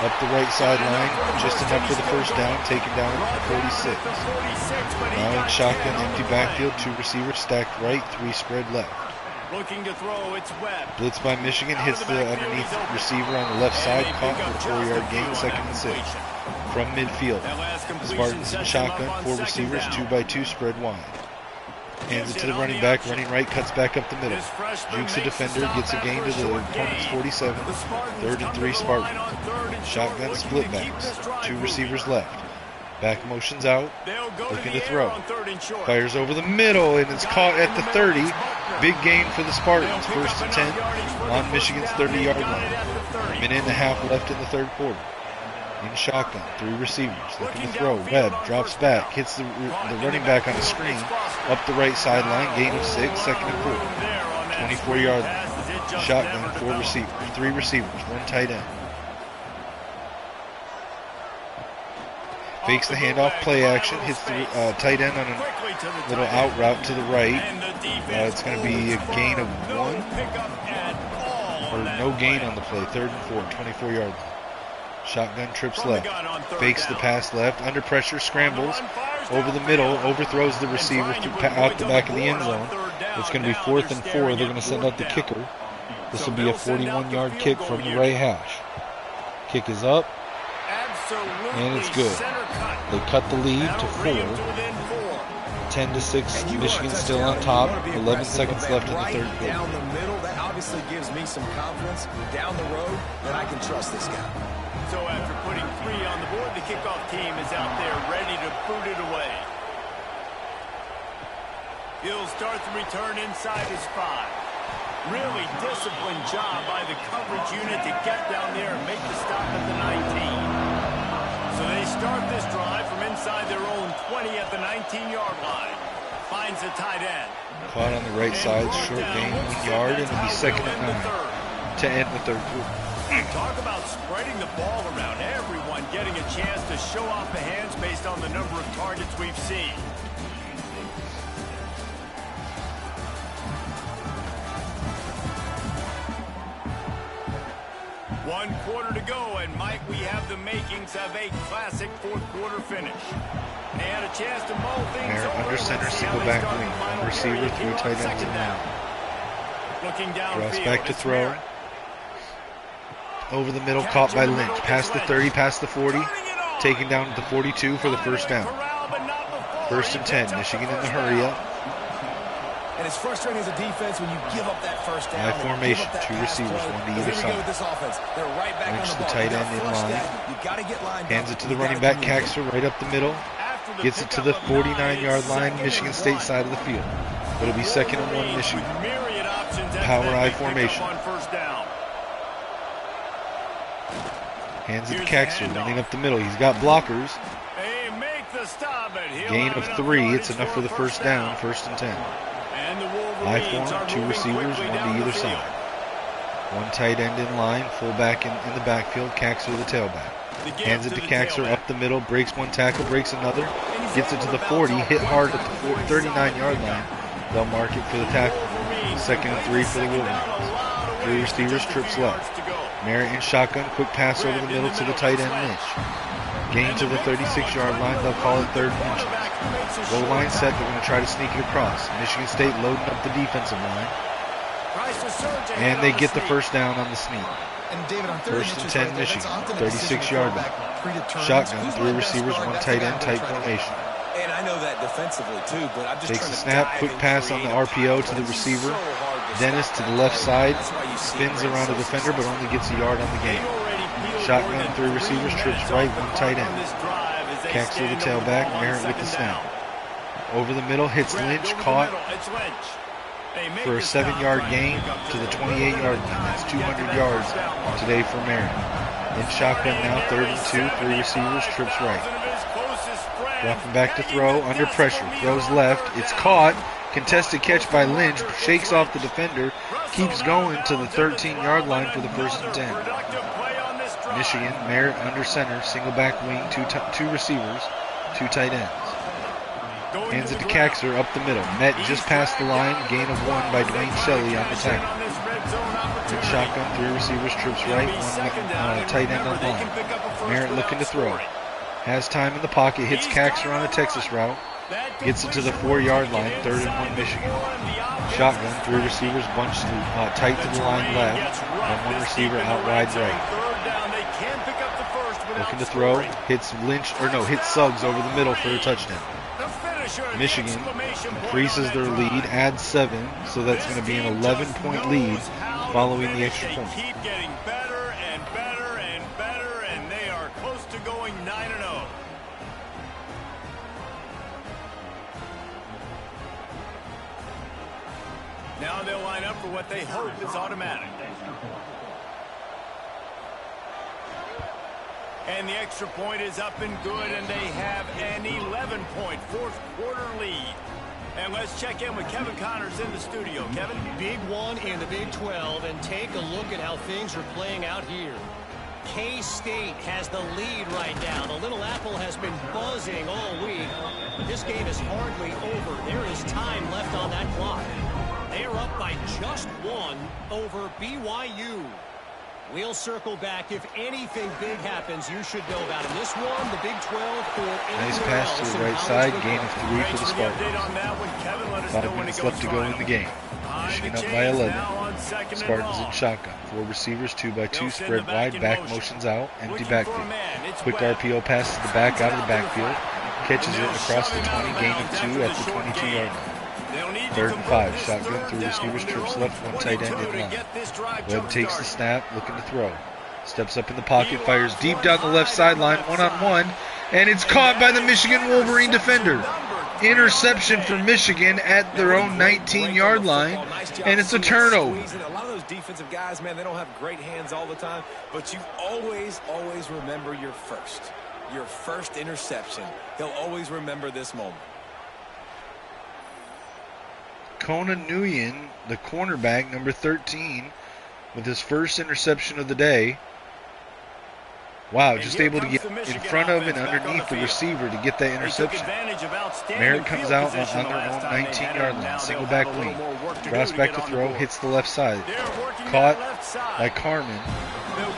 Up the right sideline, just enough for the first down, taken down at the 46. Now in shotgun, empty backfield, 2 receivers stacked right, 3 spread left. Looking to throw, it's Webb. Blitz by Michigan, hits the underneath receiver on the left side, caught for a 4-yard gain, 2nd and 6. From midfield, Spartans in shotgun, 4 receivers, 2x2 spread wide. Hands it to the running back, running right, cuts back up the middle. Jukes the defender, gets a gain to the opponent's 47. 3rd and 3 Spartan. Shotgun split backs, 2 receivers left. Back motions out, looking to throw. Fires over the middle, and it's caught at the 30. Big gain for the Spartans, 1st and 10 on Michigan's 30-yard line. A minute and a half left in the 3rd quarter. In shotgun, 3 receivers, looking to throw. Webb drops back, hits the running back on a screen, up the right sideline, gain of 6, 2nd and 4. 24-yard line. Shotgun, 4 receivers, 3 receivers, 1 tight end. Fakes the handoff, play action, hits the tight end on a little out route to the right. It's going to be a gain of 1, or no gain on the play, 3rd and 4, 24-yard line. Shotgun trips left, fakes the pass left, under pressure, scrambles, over the middle, overthrows the receiver out the back of the end zone. It's going to be 4th and 4. They're going to send out the kicker, This will be a 41-yard kick from the right hash. Kick is up, and it's good. They cut the lead to 4. 10-6, Michigan still on top. 11 seconds left in the third quarter. Down the middle, that obviously gives me some confidence down the road that I can trust this guy. So after putting 3 on the board, the kickoff team is out there ready to boot it away. He'll start the return inside his 5. Really disciplined job by the coverage unit to get down there and make the stop at the 19. So they start this drive from inside their own 20 at the 19-yard line. Finds a tight end. Caught on the right side, short gain, 1 yard, and it'll be 2nd and 9 to end the third quarter. Talk about spreading the ball around. Everyone getting a chance to show off the hands based on the number of targets we've seen. One quarter to go, and might we have the makings of a classic fourth quarter finish. And a chance to mull things Merritt over. under center, single back wing. One receiver, 3 tight ends in line. Looking Draws downfield. back to throw. Over the middle, caught by Lynch. Past the 30, past the 40. Taken down at the 42 for the first down. 1st and 10. Michigan in the hurry up. And it's frustrating as a defense when you give up that first down. High formation, 2 receivers, 1 to either side. Lynch, the tight end, in line. Hands it to the running back, Caxter, right up the middle. Gets it to the 49-yard line, Michigan State side of the field. It'll be 2nd and 1 Michigan. Power I formation. Hands it to Caxter, running up the middle. He's got blockers. Gain of 3. It's enough for the first down, 1st and 10. I form, 2 receivers, 1 to either side. 1 tight end in line, fullback in the backfield, Caxter the tailback. Hands it to Caxter up the middle, breaks 1 tackle, breaks another, gets it to the 40, hit hard at the 39-yard line. They'll mark it for the tackle. 2nd and 3 for the Wolverines. 3 receivers, trips left. Merritt in shotgun, quick pass over the middle to the tight end Lynch. Gain to the 36-yard line, they'll call it 3rd and inches. Goal line set, they're going to try to sneak it across. Michigan State loading up the defensive line. And they get the first down on the sneak. 1st and 10 Michigan, 36-yard line. Shotgun, 3 receivers, 1 tight end, tight formation. And I know that defensively too, but I'm just takes a snap, quick pass on the RPO to the receiver. Dennis to the left side, spins around the defender, but only gets a yard on the game. Shotgun, 3 receivers, trips right, 1 tight end. Caxter the tailback, Merritt with the snap. Over the middle, hits Lynch, caught for a 7-yard gain to the 28-yard line. That's 200 yards today for Merritt. In shotgun now, 3rd and 2, 3 receivers, trips right. Dropping back to throw, under pressure, throws left, it's caught, contested catch by Lynch, shakes off the defender, keeps going to the 13-yard line for the 1st and 10. Michigan, Merritt under center, single back wing, 2 receivers, 2 tight ends. Hands it to Caxter up the middle, met just past the line, gain of 1 by Dwayne Shelley on the tackle. In shotgun, 3 receivers, trips right, 1 tight end on line. Merritt looking to throw. Has time in the pocket, hits Caxter on a Texas route, gets it to the 4-yard line, 3rd and 1 Michigan. Shotgun, 3 receivers, bunched tight to the line left, and 1 receiver out wide right. Looking to throw, hits Suggs over the middle for a touchdown. Michigan increases their lead, adds 7, so that's going to be an 11-point lead following the extra point. Keep getting better and better and better, and they are close to going 9-0. Now they'll line up for what they hope is automatic. And the extra point is up and good, and they have an 11-point fourth quarter lead. And let's check in with Kevin Connors in the studio. Kevin? Big one in the Big 12, and take a look at how things are playing out here. K-State has the lead right now. The Little Apple has been buzzing all week, but this game is hardly over. There is time left on that clock. They are up by just 1 over BYU. We'll circle back. If anything big happens, you should know about it. This one, the Big 12 for Nice pass to the right side. Gain of 3 for the Spartans. 5 minutes left to go in the game. Michigan up by 11. Spartans in shotgun. 4 receivers, 2x2, spread wide. Back motions out. Empty backfield. Quick RPO pass to the back out of the backfield. Catches it across the 20. Gain of 2 at the 22-yard line. 3rd and 5. Shotgun, 3 receivers, trips left, 1 tight end in line. Webb takes the snap, looking to throw. Steps up in the pocket, fires deep down the left sideline, one-on-one, and it's caught by the Michigan Wolverine defender. Interception for Michigan at their own 19-yard line, and it's a turnover. A lot of those defensive guys, man, they don't have great hands all the time, but you always remember your first interception. He'll always remember this moment. Kona Nguyen, the cornerback, number 13, with his first interception of the day. Wow, just able to get in front of and underneath the receiver to get that interception. Merritt comes out on their own 19-yard line, single back wing. Drops back to throw, hits the left side. Caught by Carmen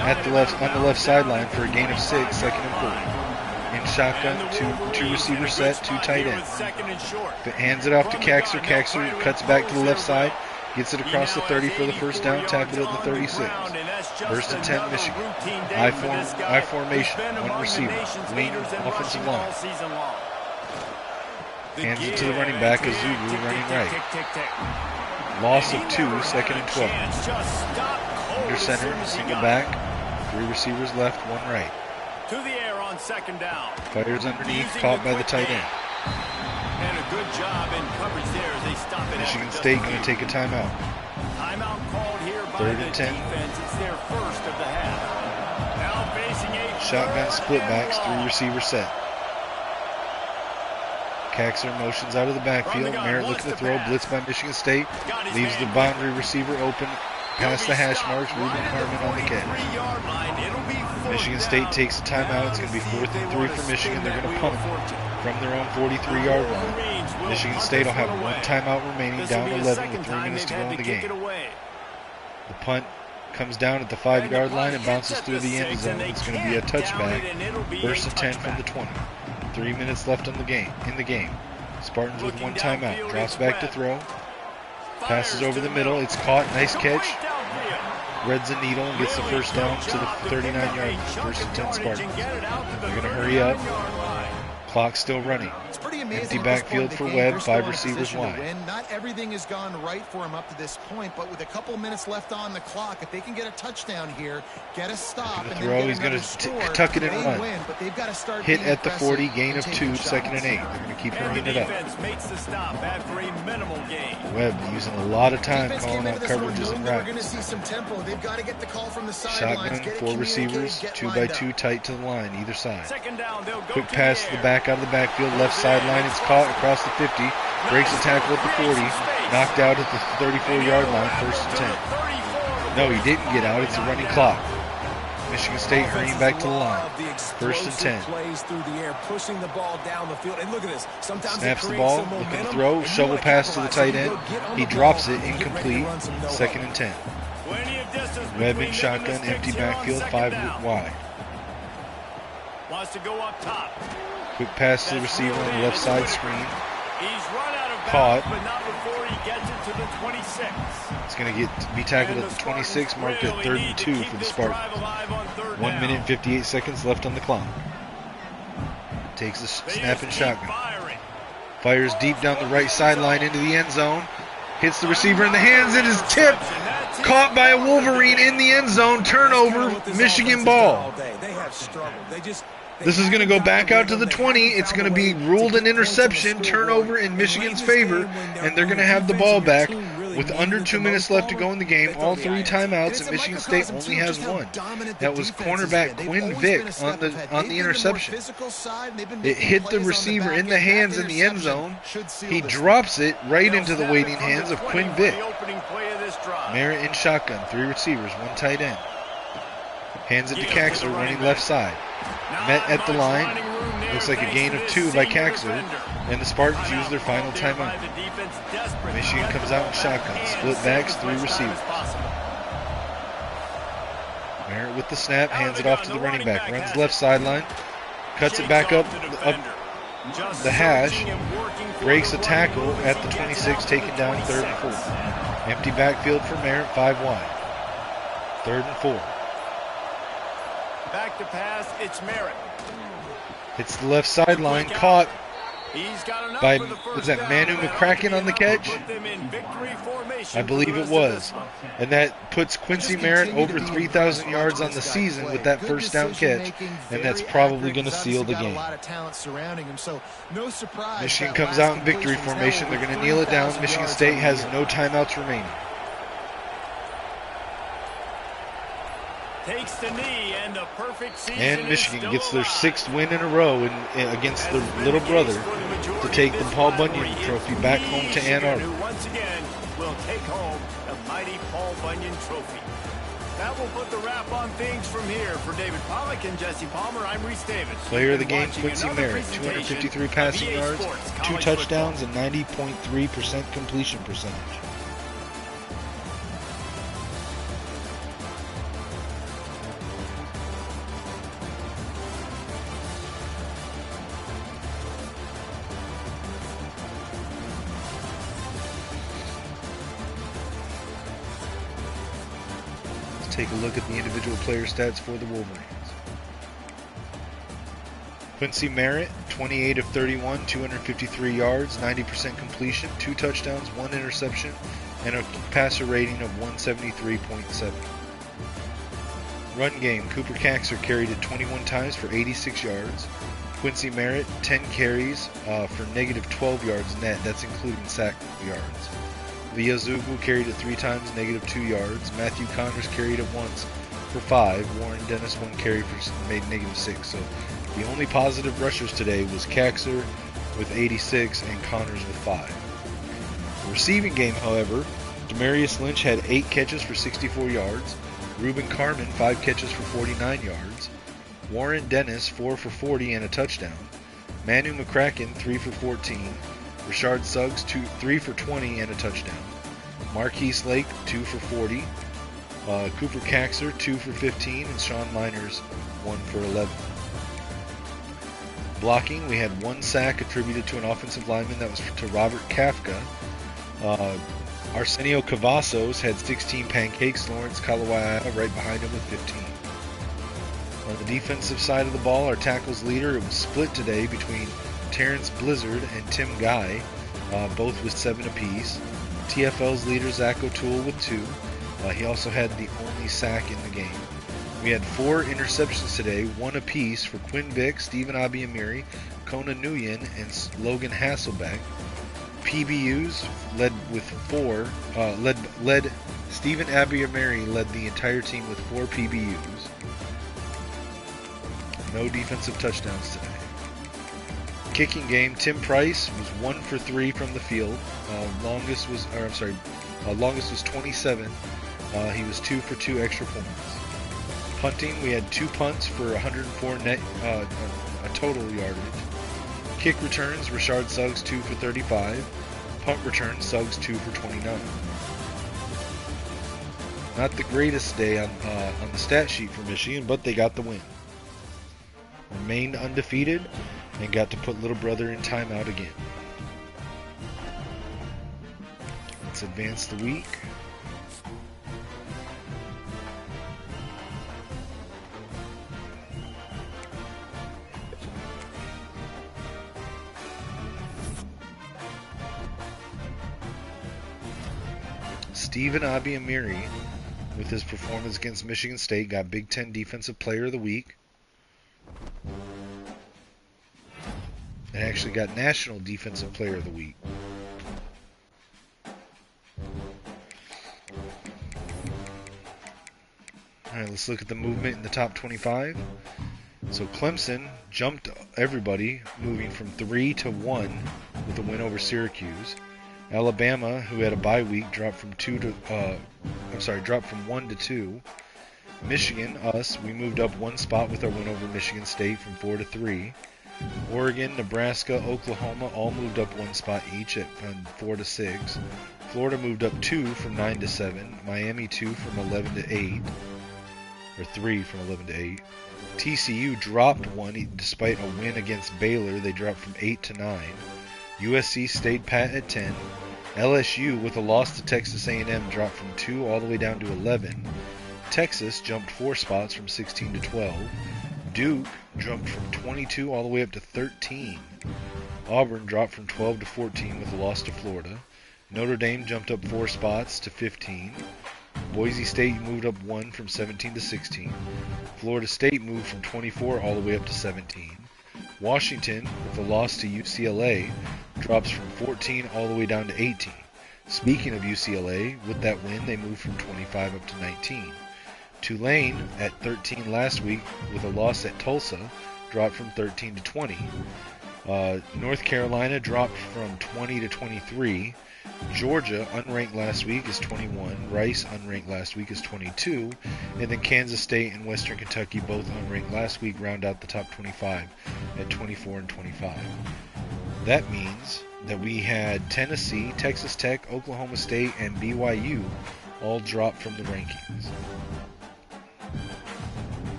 on the left sideline for a gain of 6, 2nd and 4. In shotgun, two receiver set, 2 tight ends. Hands it off to Kaxer. Kaxer cuts back to the left side, gets it across the 30 for the first down, tackled at the 36. 1st and 10, Michigan. I formation, 1 receiver, wing, offensive line. Hands it to the running back, Azulu running right. Loss of 2, 2nd and 12. Under center, single back, 3 receivers left, 1 right. To the air on 2nd down. Fires underneath, caught by the tight end. And a good job in coverage there as they stop it. Michigan State going to take a timeout. Timeout called here by 3rd the and 10. defense. It's their first of the half. Now facing a Shotgun split backs, 3 receiver set. Kaxer motions out of the backfield. Merritt looking to throw. Blitz by Michigan State. Leaves the boundary receiver open. Past the hash marks. Ruben Carmen on the catch. Michigan State takes a timeout. It's going to be 4th and 3 for Michigan. They're going to punt from their own 43-yard line. Michigan State will have 1 timeout remaining, down 11 with 3 minutes to go in the game. The punt comes down at the 5-yard line and bounces through the end zone. It's going to be a touchback. 1st and 10 from the 20. 3 minutes left in the game. Spartans with 1 timeout. Drops back to throw. Passes over the middle. It's caught. Nice catch. Reds a needle and gets the first down to the 39-yard line. 1st and 10 Spartans. They're going to hurry up. Clock still running. Empty backfield for Webb, 5 receivers wide. Not everything has gone right for him up to this point, but with a couple minutes left on the clock, if they can get a touchdown here, get a stop, and throw, he's going to tuck it in and run. Hit at the 40, gain of 2, 2nd and 8. They're going to keep hurrying it up. Webb using a lot of time calling out coverages and routes. Shotgun, 4 receivers, 2x2 tight to the line, either side. Quick pass to the back out of the backfield, left sideline. It's caught across the 50. Breaks the tackle at the 40. Knocked out at the 34-yard line. 1st and 10. No, he didn't get out. It's a running clock. Michigan State hurrying back to the line. 1st and 10. Snaps the ball, looking to throw. Shovel pass to the tight end. He drops it, incomplete. 2nd and 10. Webb in shotgun, empty backfield, 5 wide. Wants to go up top. Quick pass to the receiver on the left side screen. He's run out of Caught. bounds, but not before he gets it to the 26. It's going to be tackled at the 26, marked at 3rd and 2 for the Spartans. 1 minute and 58 seconds left on the clock. Takes the snap and shotgun. Fires deep down the right sideline into the end zone. Hits the receiver in the hands. It is tipped. Caught by a Wolverine in the end zone. Turnover. Michigan ball. This is going to go back out to the 20. It's going to be ruled an interception, turnover in Michigan's favor, and they're going to have the ball back with under 2 minutes left to go in the game. All 3 timeouts, and Michigan State only has 1. That was cornerback Quinn Vick on the interception. It hit the receiver in the hands in the end zone. He drops it right into the waiting hands of Quinn Vick. Merritt in shotgun, 3 receivers, 1 tight end. Hands it to Kaxer, running left side. Met at the line. Looks like a gain of 2 by Kaxer. And the Spartans use their final timeout. Michigan comes out in shotgun. Split backs, 3 receivers. Merritt with the snap, hands it off to the running back. Runs left sideline, cuts it back up the hash, breaks a tackle at the 26, taken down 3rd and 4. Empty backfield for Merritt, 5 wide. 3rd and 4. Back to pass, it's Merritt. Hits the left sideline, caught by, was that Manu McCracken on the catch? I believe it was. And that puts Quincy Merritt over 3,000 yards on the season with that first down catch, and that's probably going to seal the game. Michigan comes out in victory formation. They're going to kneel it down. Michigan State has no timeouts remaining. Takes the knee, and a perfect season and Michigan gets their 6th win in a row against their little brother to take the Paul Bunyan Trophy back home to Ann Arbor. Once again will take home the mighty Paul Bunyan Trophy. That will put the wrap on things from here. For David Pollack and Jesse Palmer, I'm Reese Davis. Player of the game, Quincy Merritt, 253 passing yards, 2 touchdowns, and 90.3% completion percentage. Take a look at the individual player stats for the Wolverines. Quincy Merritt, 28 of 31, 253 yards, 90% completion, 2 touchdowns, 1 interception, and a passer rating of 173.7. Run game, Cooper Kaxer carried it 21 times for 86 yards. Quincy Merritt, 10 carries for negative 12 yards net. That's including sack yards. Leah Zugu carried it 3 times, negative 2 yards. Matthew Connors carried it once for 5. Warren Dennis 1 carry for made negative 6. So the only positive rushers today was Kaxer with 86 and Connors with 5. The receiving game, however, Demarius Lynch had 8 catches for 64 yards. Ruben Carmen 5 catches for 49 yards. Warren Dennis 4 for 40 and a touchdown. Manu McCracken 3 for 14. Rashard Suggs 3 for 20 and a touchdown. Marquise Lake 2 for 40. Cooper Kaxer 2 for 15, and Sean Miners 1 for 11. Blocking, we had 1 sack attributed to an offensive lineman. That was to Robert Kafka. Arsenio Cavazos had 16 pancakes. Lawrence Kalawaya right behind him with 15. On the defensive side of the ball, our tackles leader, it was split today between Terrence Blizzard and Tim Guy, both with 7 apiece. TFL's leader, Zach O'Toole, with 2. He also had the only sack in the game. We had 4 interceptions today, 1 apiece for Quinn Vick, Stephen Abiamiri, Kona Nguyen, and Logan Hasselbeck. PBUs led with 4. Led Stephen Abiamiri led the entire team with 4 PBUs. No defensive touchdowns today. Kicking game, Tim Price was 1 for 3 from the field. Longest was 27. He was 2 for 2 extra points. Punting, we had 2 punts for 104 net, a total yardage. Kick returns, Rashard Suggs 2 for 35. Punt returns, Suggs 2 for 29. Not the greatest day on the stat sheet for Michigan, but they got the win. Remained undefeated and got to put little brother in timeout again. Let's advance the week. Stephen Abiamiri, with his performance against Michigan State, got Big Ten Defensive Player of the Week. And actually got National Defensive Player of the Week. Alright, let's look at the movement in the top 25. So Clemson jumped everybody, moving from 3 to 1 with a win over Syracuse. Alabama, who had a bye week, dropped from 1 to 2. Michigan, us, we moved up 1 spot with our win over Michigan State from 4 to 3. Oregon, Nebraska, Oklahoma all moved up 1 spot each from 4 to 6. Florida moved up 2 from 9 to 7. Miami 2 from 11 to 8. or 3 from 11 to 8. TCU dropped 1 despite a win against Baylor. They dropped from 8 to 9. USC stayed pat at 10. LSU, with a loss to Texas A&M, dropped from 2 all the way down to 11. Texas jumped 4 spots from 16 to 12. Duke jumped from 22 all the way up to 13. Auburn dropped from 12 to 14 with a loss to Florida. Notre Dame jumped up 4 spots to 15. Boise State moved up 1 from 17 to 16. Florida State moved from 24 all the way up to 17. Washington, with a loss to UCLA, drops from 14 all the way down to 18. Speaking of UCLA, with that win, they moved from 25 up to 19. Tulane, at 13 last week, with a loss at Tulsa, dropped from 13 to 20. North Carolina dropped from 20 to 23. Georgia, unranked last week, is 21. Rice, unranked last week, is 22. And then Kansas State and Western Kentucky, both unranked last week, round out the top 25 at 24 and 25. That means that we had Tennessee, Texas Tech, Oklahoma State, and BYU all dropped from the rankings.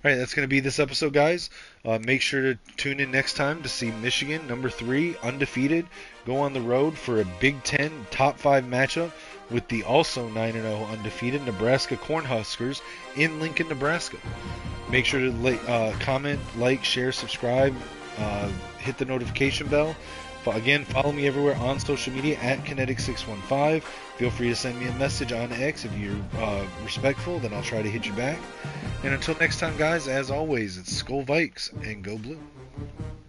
Alright, that's going to be this episode, guys. Make sure to tune in next time to see Michigan, number 3, undefeated, go on the road for a Big Ten top 5 matchup with the also 9-0 undefeated Nebraska Cornhuskers in Lincoln, Nebraska. Make sure to comment, like, share, subscribe, hit the notification bell. Again, follow me everywhere on social media at Kinetic615. Feel free to send me a message on X if you're respectful, then I'll try to hit you back. And until next time, guys, as always, it's Skull Vikes and go blue.